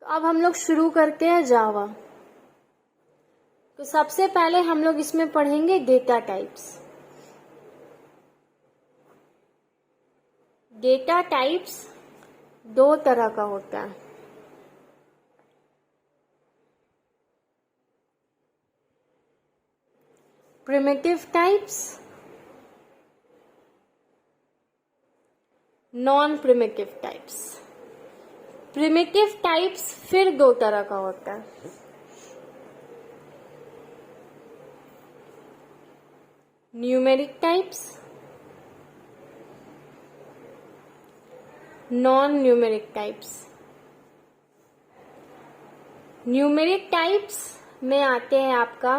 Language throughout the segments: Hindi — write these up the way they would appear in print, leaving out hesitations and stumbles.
अब हम लोग शुरू करते हैं जावा। तो सबसे पहले हम लोग इसमें पढ़ेंगे डेटा टाइप्स। डेटा टाइप्स दो तरह का होता है। Primitive types, non primitive types. Primitive types फिर दो तरह का होता है। Numeric types, non numeric types. Numeric types में आते हैं आपका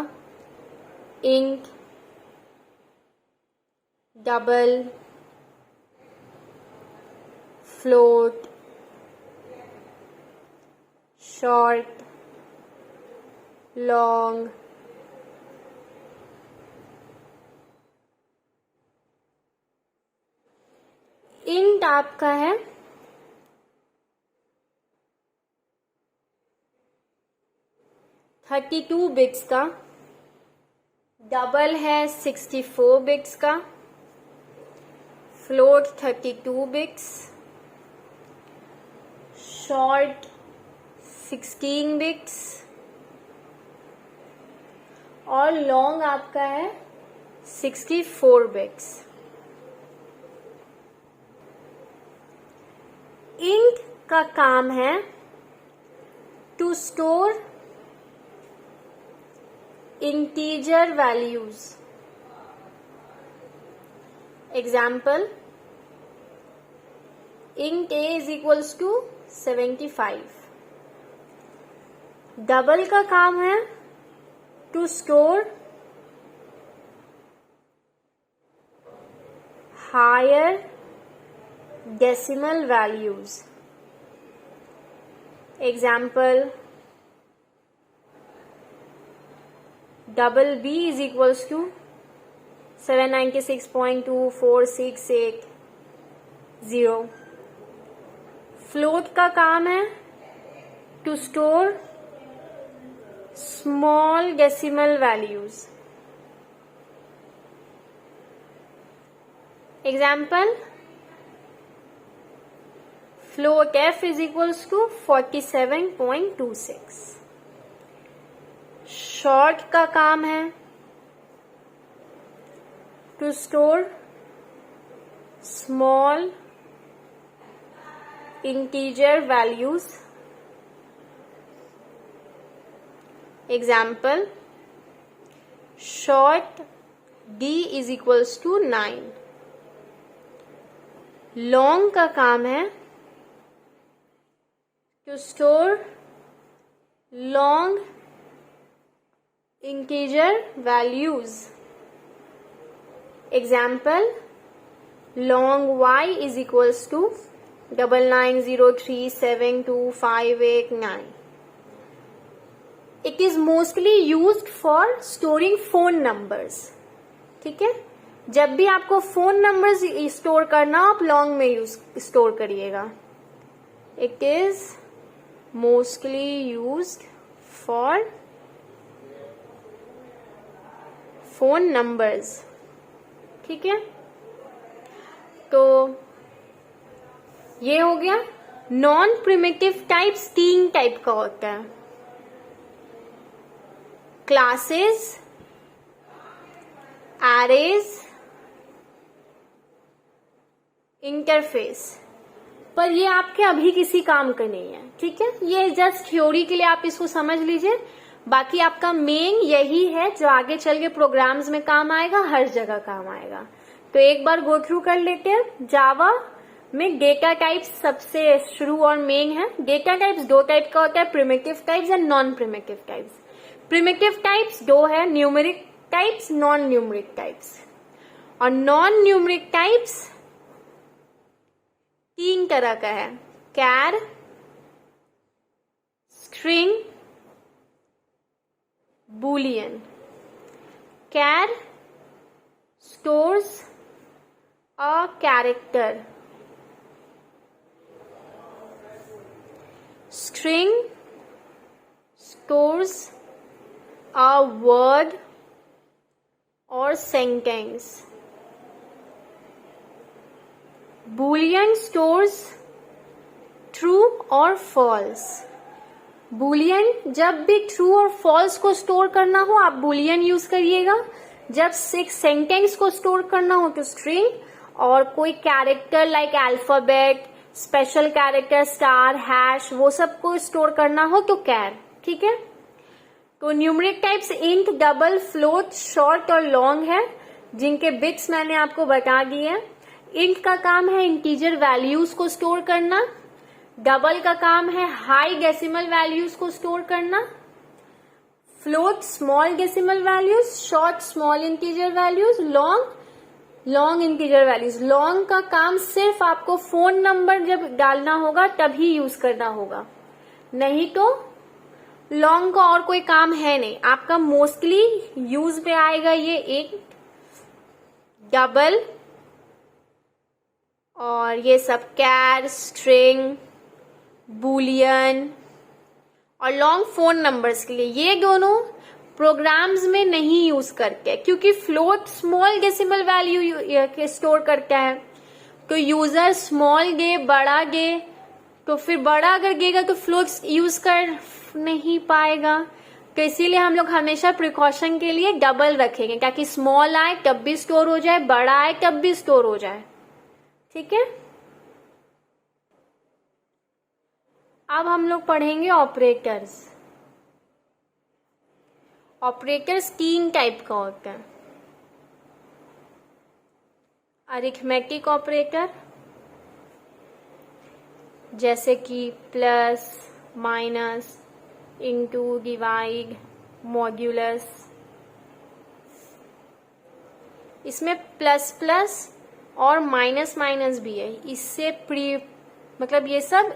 int, double, float, short, long, int आपका है 32 बिट्स का, डबल है 64 बिट्स का, फ्लोट 32 बिट्स, शॉर्ट 16 बिट्स और लॉन्ग आपका है 64 बिट्स। इंट का काम है to store integer values. Example, int a is equals to 75। Double का काम है to store higher decimal values. Example, double b is equals to 796.24680। Float का काम है to store small decimal values. Example, float f is equals to 47.26। Short का काम है to store small integer values. Example, short d is equals to 9। Long का काम है to store long integer values। Example, long y is equals to 9903725889। It is mostly used for storing phone numbers। ठीक है, जब भी आपको फोन नंबर्स स्टोर करना आप लॉन्ग में स्टोर करिएगा। It is mostly used for phone numbers. ठीक है, तो ये हो गया। नॉन प्रिमिटिव टाइप्स 3 टाइप का होता है, क्लासेस, एरेज, इंटरफेस। पर ये आपके अभी किसी काम का नहीं है। ठीक है, ये जस्ट थ्योरी के लिए आप इसको समझ लीजिए। बाकी आपका मेन यही है जो आगे चल के प्रोग्राम्स में काम आएगा, हर जगह काम आएगा। तो एक बार गो थ्रू कर लेते हैं। जावा में डेटा टाइप्स सबसे शुरू और मेन है। डेटा टाइप्स 2 टाइप का होता है, primitive types and non primitive types. Primitive types 2 है, numeric types, non numeric types. और नॉन न्यूमेरिक टाइप्स 3 तरह का है, char, string, boolean. Char stores a character, string stores a word or sentence. Boolean stores true or false. Boolean, जब भी true और false को स्टोर करना हो आप boolean यूज करिएगा. जब सेंटेंस को स्टोर करना हो तो स्ट्रिंग, और कोई character like alphabet, special character, star, hash, वो सब को स्टोर करना हो तो कैर. ठीक है. तो numeric types int, double, float, short और लॉन्ग है, जिनके बिट्स मैंने आपको बता दिए हैं. इंट का काम है इंटीजर वैल्यूज को स्टोर करना. डबल का काम है हाई डेसिमल वैल्यूज को स्टोर करना. Float small decimal values, short small integer values, long integer values. Long का काम सिर्फ आपको फोन नंबर जब डालना होगा तभी यूज करना होगा, नहीं तो लॉन्ग का और कोई काम है नहीं. आपका मोस्टली यूज में आएगा ये एक डबल और ये सब कैर, स्ट्रिंग, बूलियन और लॉन्ग फोन नंबर्स के लिए. ये दोनों प्रोग्राम्स में नहीं यूज करते क्योंकि float small decimal value store करता है, तो यूजर स्मॉल दे, बड़ा दे, तो फिर बड़ा अगर देगा तो फ्लोट यूज कर नहीं पाएगा. तो इसीलिए हम लोग हमेशा प्रिकॉशन के लिए डबल रखेंगे ताकि स्मॉल आए तब भी स्टोर हो जाए, बड़ा आए तब भी स्टोर हो जाए. ठीक है. अब हम लोग पढ़ेंगे ऑपरेटर्स. ऑपरेटर्स 3 टाइप का होता है. अरिथमेटिक ऑपरेटर जैसे कि plus, minus, into, divide, modulus. इसमें प्लस प्लस और माइनस माइनस भी है. इससे मतलब ये सब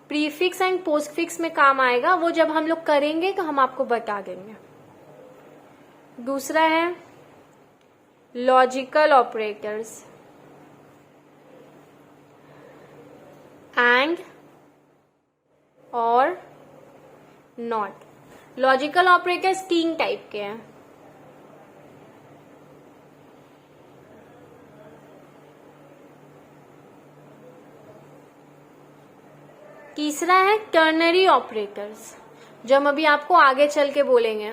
प्रीफिक्स एंड पोस्टफिक्स में काम आएगा. वो जब हम लोग करेंगे तो हम आपको बता देंगे. दूसरा है लॉजिकल ऑपरेटर्स. एंड, और, नॉट. लॉजिकल ऑपरेटर्स 3 टाइप के हैं. तीसरा है टर्नरी ऑपरेटर्स, जो हम अभी आपको आगे चल के बोलेंगे.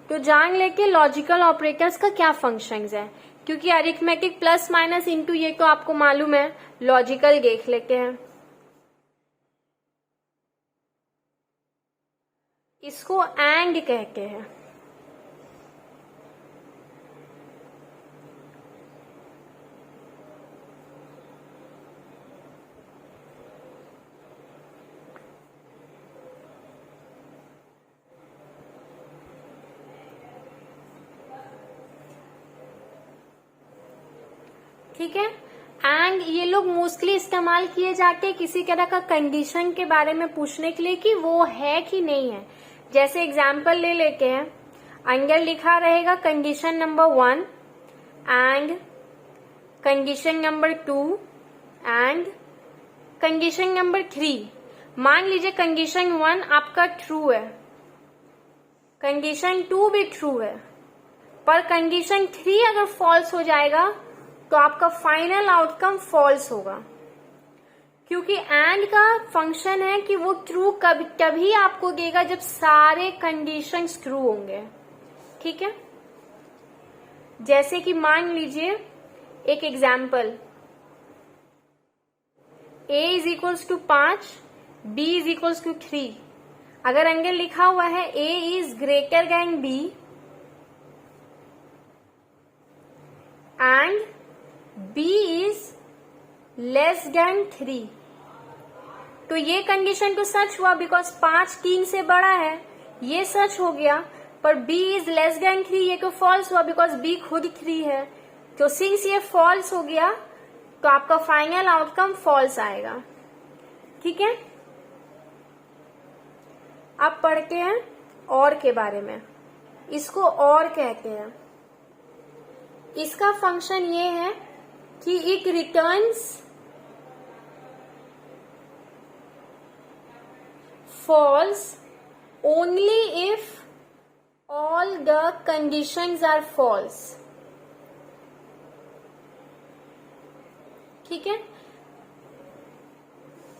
तो जान लेके लॉजिकल ऑपरेटर्स का क्या फंक्शंस है, क्योंकि अरिथमेटिक प्लस माइनस इनटू ये तो आपको मालूम है. लॉजिकल देख लेते हैं. इसको एंड कहते हैं. ठीक है. एंड ये लोग मोस्टली इस्तेमाल किए जाते हैं किसी तरह का कंडीशन के बारे में पूछने के लिए कि वो है कि नहीं है. जैसे एग्जाम्पल ले लेते हैं. अंदर लिखा रहेगा condition number 1 and condition number 2 and condition number 3. मान लीजिए कंडीशन 1 आपका ट्रू है, कंडीशन 2 भी ट्रू है, पर कंडीशन 3 अगर फॉल्स हो जाएगा तो आपका फाइनल आउटकम फॉल्स होगा. क्योंकि एंड का फंक्शन है कि वो ट्रू तभी आपको देगा जब सारे कंडीशंस ट्रू होंगे. ठीक है. जैसे कि मान लीजिए एक example, a is equals to 5, b is equals to 3. अगर अंदर लिखा हुआ है a is greater than b and b is less than 3, तो ये कंडीशन तो सच हुआ बिकॉज 5 3 से बड़ा है, ये सच हो गया. पर b इज लेस देन 3 ये तो फॉल्स हुआ बिकॉज b खुद 3 है. तो सिंस ये फॉल्स हो गया तो आपका फाइनल आउटकम फॉल्स आएगा. ठीक है. अब पढ़ते हैं और के बारे में. इसको और कहते हैं. इसका फंक्शन ये है कि it returns false only if all the conditions are false. ठीक है,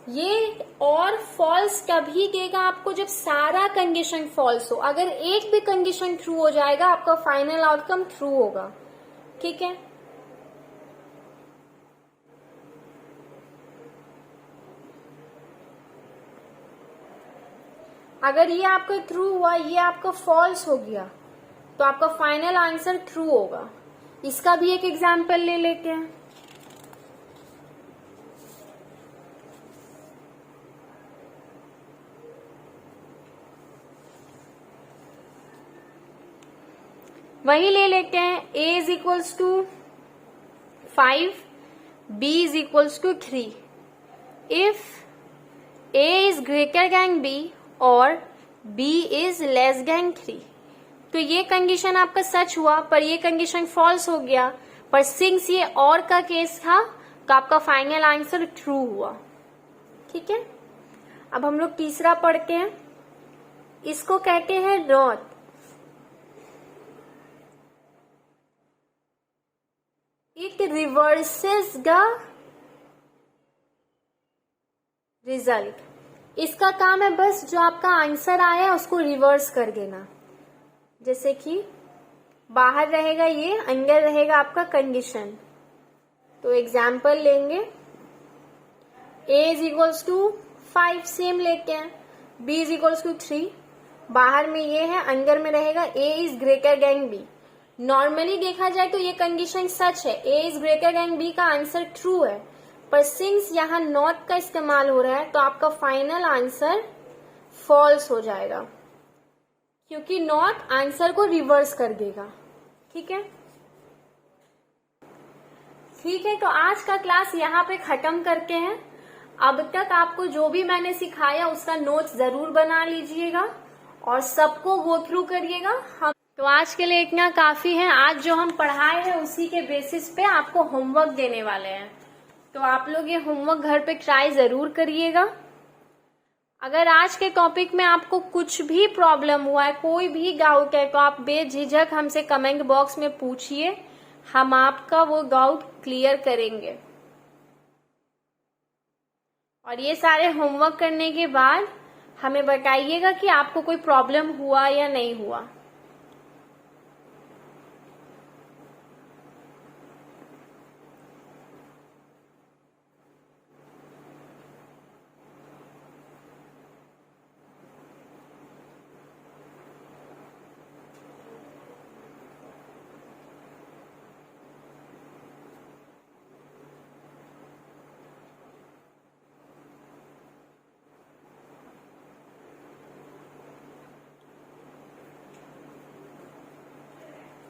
ये और फॉल्स तभी देगा आपको जब सारा कंडीशन फॉल्स हो. अगर एक भी कंडीशन ट्रू हो जाएगा आपका फाइनल आउटकम ट्रू होगा. ठीक है, अगर ये आपका ट्रू हुआ, ये आपका फॉल्स हो गया, तो आपका फाइनल आंसर ट्रू होगा. इसका भी एक एग्जाम्पल ले लेते हैं. वही ले लेते हैं. a is equals to 5, b is equals to 3. If a is greater than b और b इज लेस देन 3, तो ये कंडीशन आपका सच हुआ, पर ये कंडीशन फॉल्स हो गया. पर सिंस ये और का केस था तो आपका फाइनल आंसर ट्रू हुआ. ठीक है, अब हम लोग तीसरा पढ़ते हैं. इसको कहते हैं not. It reverses the result. इसका काम है बस जो आपका आंसर आया है उसको रिवर्स कर देना. जैसे कि बाहर रहेगा ये, अंदर रहेगा आपका कंडीशन. तो एग्जाम्पल लेंगे. a is equals to 5 same लेते हैं. b is equals to 3. बाहर में ये है, अंदर में रहेगा a is greater than b. Normally देखा जाए तो ये कंडीशन सच है, a is greater than b का आंसर ट्रू है. पर सिंस यहाँ नॉट का इस्तेमाल हो रहा है तो आपका फाइनल आंसर फॉल्स हो जाएगा, क्योंकि नॉट आंसर को रिवर्स कर देगा. ठीक है, ठीक है, तो आज का क्लास यहाँ पे खत्म करते हैं. अब तक आपको जो भी मैंने सिखाया उसका नोट्स जरूर बना लीजिएगा और सबको गो थ्रू करिएगा. हम तो आज के लिए इतना काफी है. आज जो हम पढ़ाए हैं उसी के बेसिस पे आपको होमवर्क देने वाले हैं, तो आप लोग ये होमवर्क घर पे ट्राई जरूर करिएगा. अगर आज के टॉपिक में आपको कुछ भी प्रॉब्लम हुआ है, कोई भी डाउट है, तो आप बेझिझक हमसे कमेंट बॉक्स में पूछिए, हम आपका वो डाउट क्लियर करेंगे. और ये सारे होमवर्क करने के बाद हमें बताइएगा कि आपको कोई प्रॉब्लम हुआ या नहीं हुआ.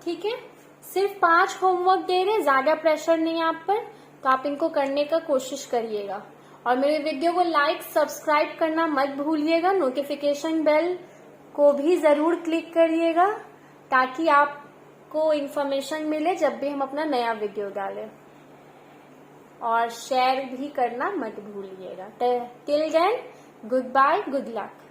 ठीक है, सिर्फ 5 होमवर्क दे रहे, ज्यादा प्रेशर नहीं आप पर, तो आप इनको करने का कोशिश करिएगा. और मेरे वीडियो को लाइक सब्सक्राइब करना मत भूलिएगा. नोटिफिकेशन बेल को भी जरूर क्लिक करिएगा ताकि आपको इन्फॉर्मेशन मिले जब भी हम अपना नया वीडियो डालें. और शेयर भी करना मत भूलिएगा. Till then, goodbye, good luck.